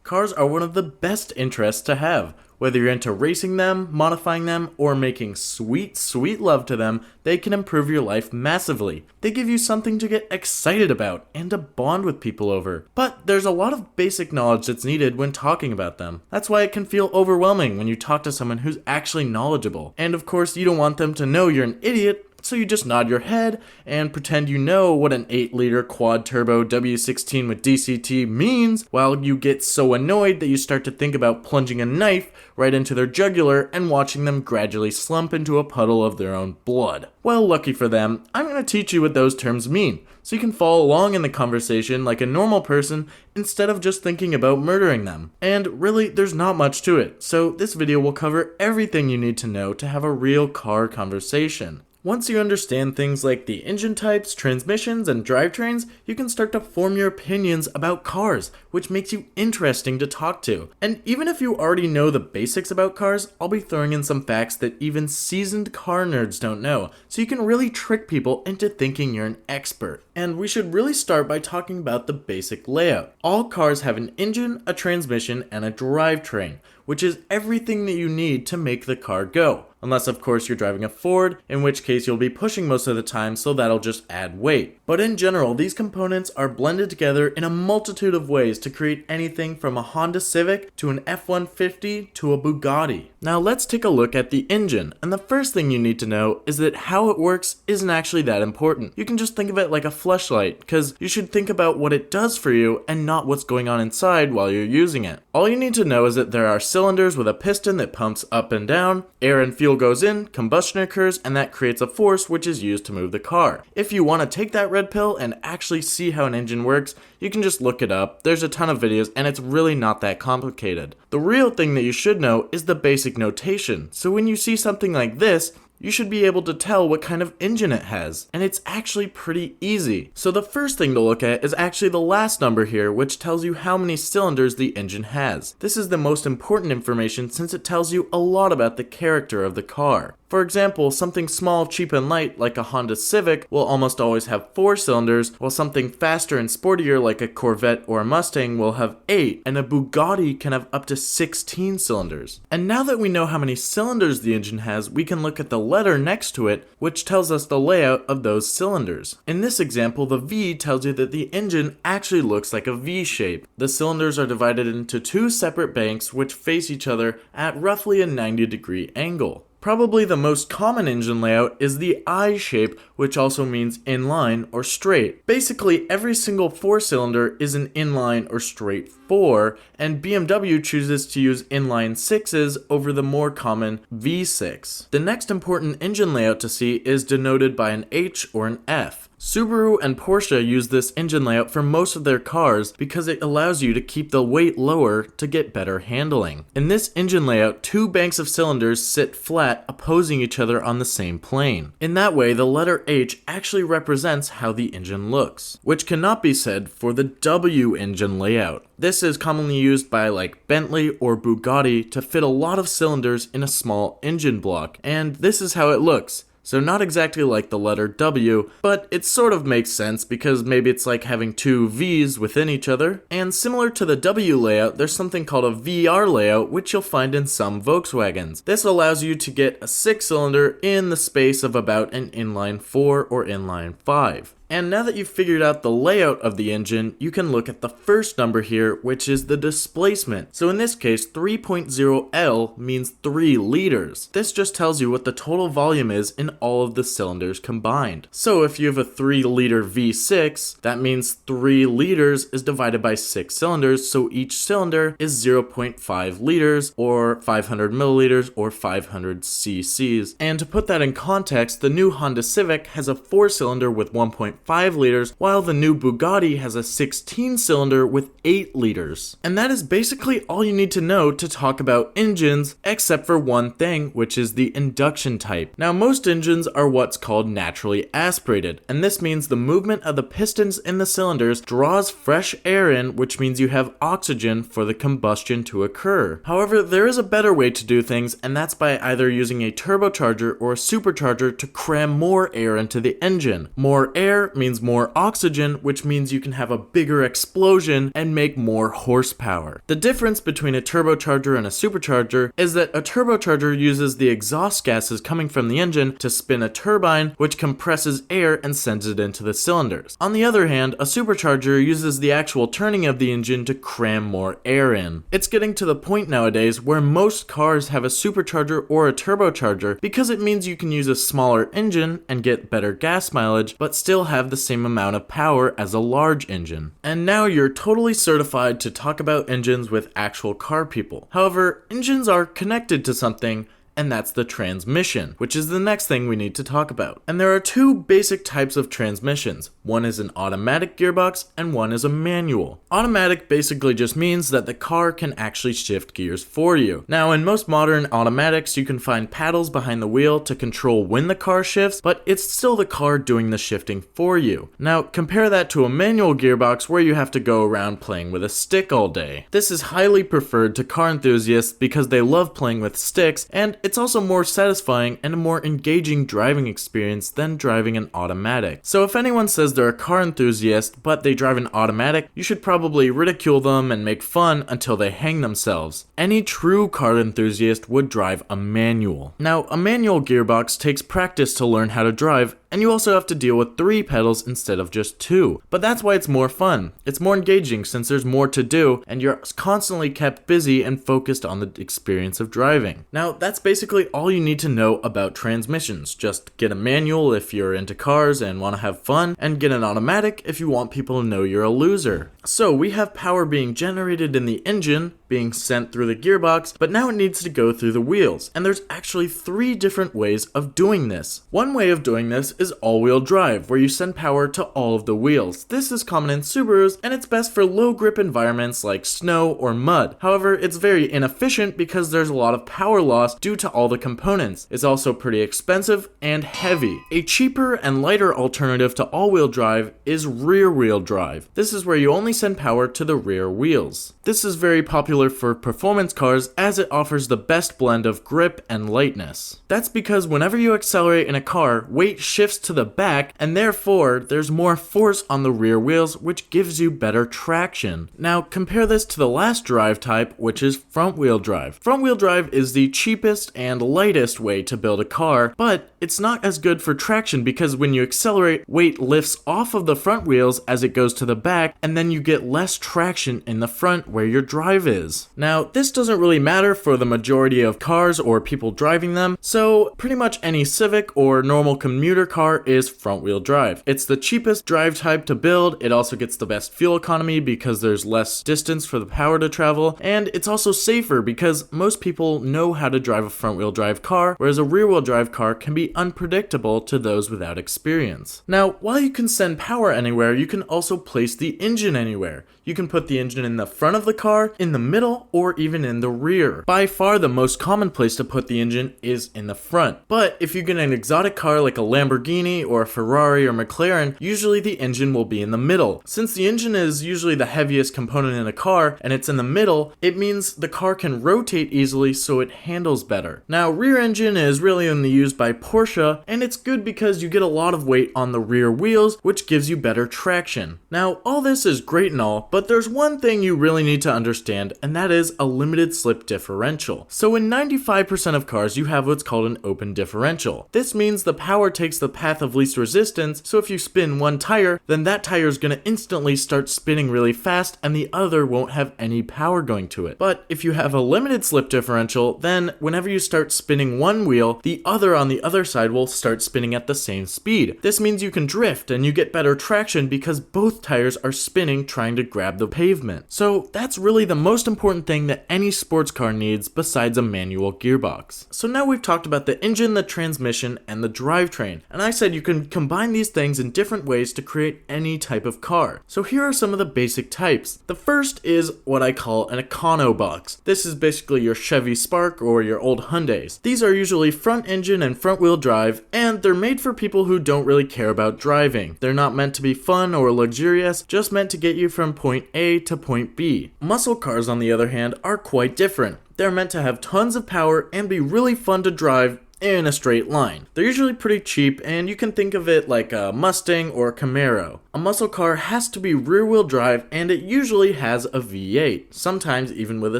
Cars are one of the best interests to have. Whether you're into racing them, modifying them, or making sweet, sweet love to them, they can improve your life massively. They give you something to get excited about and to bond with people over. But there's a lot of basic knowledge that's needed when talking about them. That's why it can feel overwhelming when you talk to someone who's actually knowledgeable. And of course, you don't want them to know you're an idiot, so you just nod your head and pretend you know what an 8-liter quad-turbo W16 with DCT means, while you get so annoyed that you start to think about plunging a knife right into their jugular and watching them gradually slump into a puddle of their own blood. Well, lucky for them, I'm going to teach you what those terms mean, so you can follow along in the conversation like a normal person instead of just thinking about murdering them. And really, there's not much to it, so this video will cover everything you need to know to have a real car conversation. Once you understand things like the engine types, transmissions, and drivetrains, you can start to form your opinions about cars, which makes you interesting to talk to. And even if you already know the basics about cars, I'll be throwing in some facts that even seasoned car nerds don't know, so you can really trick people into thinking you're an expert. And we should really start by talking about the basic layout. All cars have an engine, a transmission, and a drivetrain, which is everything that you need to make the car go. Unless of course you're driving a Ford, in which case you'll be pushing most of the time, so that'll just add weight. But in general, these components are blended together in a multitude of ways to create anything from a Honda Civic to an F-150 to a Bugatti. Now let's take a look at the engine, and the first thing you need to know is that how it works isn't actually that important. You can just think of it like a fleshlight, because you should think about what it does for you and not what's going on inside while you're using it. All you need to know is that there are cylinders with a piston that pumps up and down, air and fuel goes in, combustion occurs, and that creates a force which is used to move the car. If you want to take that red pill and actually see how an engine works, you can just look it up. There's a ton of videos and it's really not that complicated. The real thing that you should know is the basic notation. So when you see something like this, you should be able to tell what kind of engine it has, and it's actually pretty easy. So the first thing to look at is actually the last number here, which tells you how many cylinders the engine has. This is the most important information since it tells you a lot about the character of the car. For example, something small, cheap, and light like a Honda Civic will almost always have 4 cylinders, while something faster and sportier like a Corvette or a Mustang will have 8, and a Bugatti can have up to 16 cylinders. And now that we know how many cylinders the engine has, we can look at the letter next to it, which tells us the layout of those cylinders. In this example, the V tells you that the engine actually looks like a V shape. The cylinders are divided into 2 separate banks which face each other at roughly a 90-degree angle. Probably the most common engine layout is the I shape, which also means inline or straight. Basically, every single 4-cylinder is an inline or straight 4, and BMW chooses to use inline 6s over the more common V6. The next important engine layout to see is denoted by an H or an F. Subaru and Porsche use this engine layout for most of their cars because it allows you to keep the weight lower to get better handling. In this engine layout, 2 banks of cylinders sit flat opposing each other on the same plane. In that way, the letter H actually represents how the engine looks, which cannot be said for the W engine layout. This is commonly used by like Bentley or Bugatti to fit a lot of cylinders in a small engine block, and this is how it looks. So not exactly like the letter W, but it sort of makes sense because maybe it's like having 2 V's within each other. And similar to the W layout, there's something called a VR layout, which you'll find in some Volkswagens. This allows you to get a 6-cylinder in the space of about an inline 4 or inline 5. And now that you've figured out the layout of the engine, you can look at the first number here, which is the displacement. So in this case, 3.0 L means 3 liters. This just tells you what the total volume is in all of the cylinders combined. So if you have a 3-liter V6, that means 3 liters is divided by 6 cylinders, so each cylinder is 0.5 liters, or 500 milliliters, or 500 cc's. And to put that in context, the new Honda Civic has a 4-cylinder with 1.5 liters, while the new Bugatti has a 16-cylinder with 8 liters. And that is basically all you need to know to talk about engines, except for one thing, which is the induction type. Now, most engines are what's called naturally aspirated, and this means the movement of the pistons in the cylinders draws fresh air in, which means you have oxygen for the combustion to occur. However, there is a better way to do things, and that's by either using a turbocharger or a supercharger to cram more air into the engine. More air air means more oxygen, which means you can have a bigger explosion and make more horsepower. The difference between a turbocharger and a supercharger is that a turbocharger uses the exhaust gases coming from the engine to spin a turbine, which compresses air and sends it into the cylinders. On the other hand, a supercharger uses the actual turning of the engine to cram more air in. It's getting to the point nowadays where most cars have a supercharger or a turbocharger because it means you can use a smaller engine and get better gas mileage, but still have the same amount of power as a large engine. And now you're totally certified to talk about engines with actual car people. However, engines are connected to something, and that's the transmission, which is the next thing we need to talk about. And there are two basic types of transmissions. One is an automatic gearbox and one is a manual. Automatic basically just means that the car can actually shift gears for you. Now, in most modern automatics, you can find paddles behind the wheel to control when the car shifts, but it's still the car doing the shifting for you. Now, compare that to a manual gearbox where you have to go around playing with a stick all day. This is highly preferred to car enthusiasts because they love playing with sticks, and it's also more satisfying and a more engaging driving experience than driving an automatic. So if anyone says they're a car enthusiast but they drive an automatic, you should probably ridicule them and make fun until they hang themselves. Any true car enthusiast would drive a manual. Now, a manual gearbox takes practice to learn how to drive, and you also have to deal with 3 pedals instead of just 2. But that's why it's more fun. It's more engaging since there's more to do and you're constantly kept busy and focused on the experience of driving. Now, that's basically all you need to know about transmissions. Just get a manual if you're into cars and want to have fun, and get an automatic if you want people to know you're a loser. So we have power being generated in the engine, being sent through the gearbox, but now it needs to go through the wheels. And there's actually 3 different ways of doing this. One way of doing this is all-wheel drive, where you send power to all of the wheels. This is common in Subarus, and it's best for low-grip environments like snow or mud. However, it's very inefficient because there's a lot of power loss due to all the components. It's also pretty expensive and heavy. A cheaper and lighter alternative to all-wheel drive is rear-wheel drive. This is where you only send power to the rear wheels. This is very popular for performance cars as it offers the best blend of grip and lightness. That's because whenever you accelerate in a car, weight shifts to the back, and therefore there's more force on the rear wheels, which gives you better traction. Now compare this to the last drive type, which is front wheel drive. Front wheel drive is the cheapest and lightest way to build a car, but it's not as good for traction because when you accelerate, weight lifts off of the front wheels as it goes to the back, and then you get less traction in the front where your drive is. Now, this doesn't really matter for the majority of cars or people driving them, so pretty much any Civic or normal commuter car is front wheel drive. It's the cheapest drive type to build, it also gets the best fuel economy because there's less distance for the power to travel, and it's also safer because most people know how to drive a front wheel drive car, whereas a rear wheel drive car can be unpredictable to those without experience. Now, while you can send power anywhere, you can also place the engine anywhere. You can put the engine in the front of the car, in the middle, or even in the rear. By far the most common place to put the engine is in the front. But if you get an exotic car like a Lamborghini or a Ferrari or McLaren, usually the engine will be in the middle. Since the engine is usually the heaviest component in a car and it's in the middle, it means the car can rotate easily so it handles better. Now, rear engine is really only used by Porsche, and it's good because you get a lot of weight on the rear wheels, which gives you better traction. Now, all this is great and all, but there's one thing you really need to understand, and that is a limited slip differential. So in 95% of cars, you have what's called an open differential. This means the power takes the path of least resistance, so if you spin one tire, then that tire is going to instantly start spinning really fast, and the other won't have any power going to it. But if you have a limited slip differential, then whenever you start spinning one wheel, the other on the other side will start spinning at the same speed. This means you can drift and you get better traction because both tires are spinning trying to grab the pavement. So that's really the most important thing that any sports car needs besides a manual gearbox. So now we've talked about the engine, the transmission, and the drivetrain. And I said you can combine these things in different ways to create any type of car. So here are some of the basic types. The first is what I call an Econo box. This is basically your Chevy Spark or your old Hyundais. These are usually front engine and front wheel drive, and they're made for people who don't really care about driving. They're not meant to be fun or luxurious, just meant to get you from point A to point B. Muscle cars, on the other hand, are quite different. They're meant to have tons of power and be really fun to drive in a straight line. They're usually pretty cheap, and you can think of it like a Mustang or a Camaro. A muscle car has to be rear-wheel drive, and it usually has a V8, sometimes even with a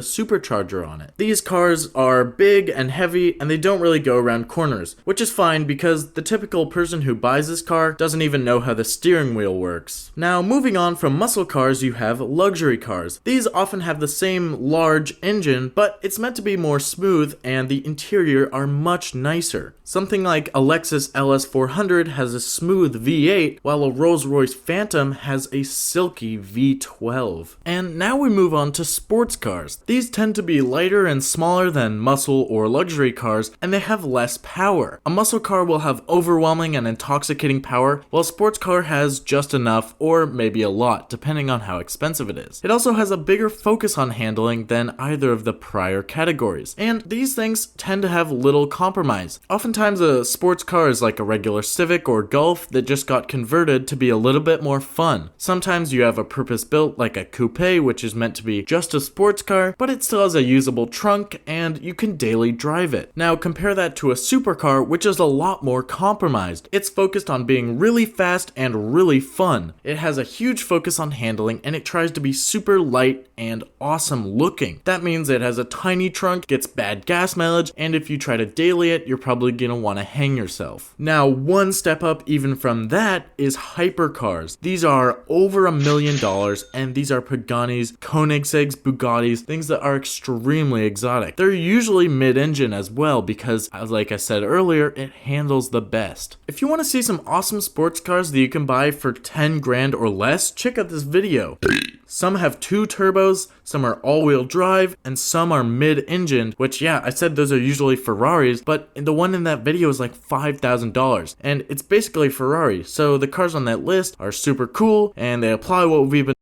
supercharger on it. These cars are big and heavy, and they don't really go around corners, which is fine because the typical person who buys this car doesn't even know how the steering wheel works. Now, moving on from muscle cars, you have luxury cars. These often have the same large engine, but it's meant to be more smooth, and the interior are much nicer. Something like a Lexus LS400 has a smooth V8, while a Rolls-Royce Phantom has a silky V12. And now we move on to sports cars. These tend to be lighter and smaller than muscle or luxury cars, and they have less power. A muscle car will have overwhelming and intoxicating power, while a sports car has just enough, or maybe a lot, depending on how expensive it is. It also has a bigger focus on handling than either of the prior categories, and these things tend to have little compromise. Oftentimes a sports car is like a regular Civic or Golf that just got converted to be a little bit more fun. Sometimes you have a purpose-built like a coupe, which is meant to be just a sports car, but it still has a usable trunk and you can daily drive it. Now compare that to a supercar, which is a lot more compromised. It's focused on being really fast and really fun. It has a huge focus on handling, and it tries to be super light and awesome looking. That means it has a tiny trunk, gets bad gas mileage, and if you try to daily it, you're probably gonna want to hang yourself. Now, one step up even from that is hypercars. These are over $1 million, and these are Pagani's, Koenigseggs, Bugattis, things that are extremely exotic. They're usually mid-engine as well because, like I said earlier, it handles the best. If you want to see some awesome sports cars that you can buy for 10 grand or less, check out this video. Some have 2 turbos, some are all-wheel drive, and some are mid-engined, which yeah, I said those are usually Ferraris, but the one in that video is like $5,000, and it's basically Ferrari, so the cars on that list are super cool, and they apply what we've been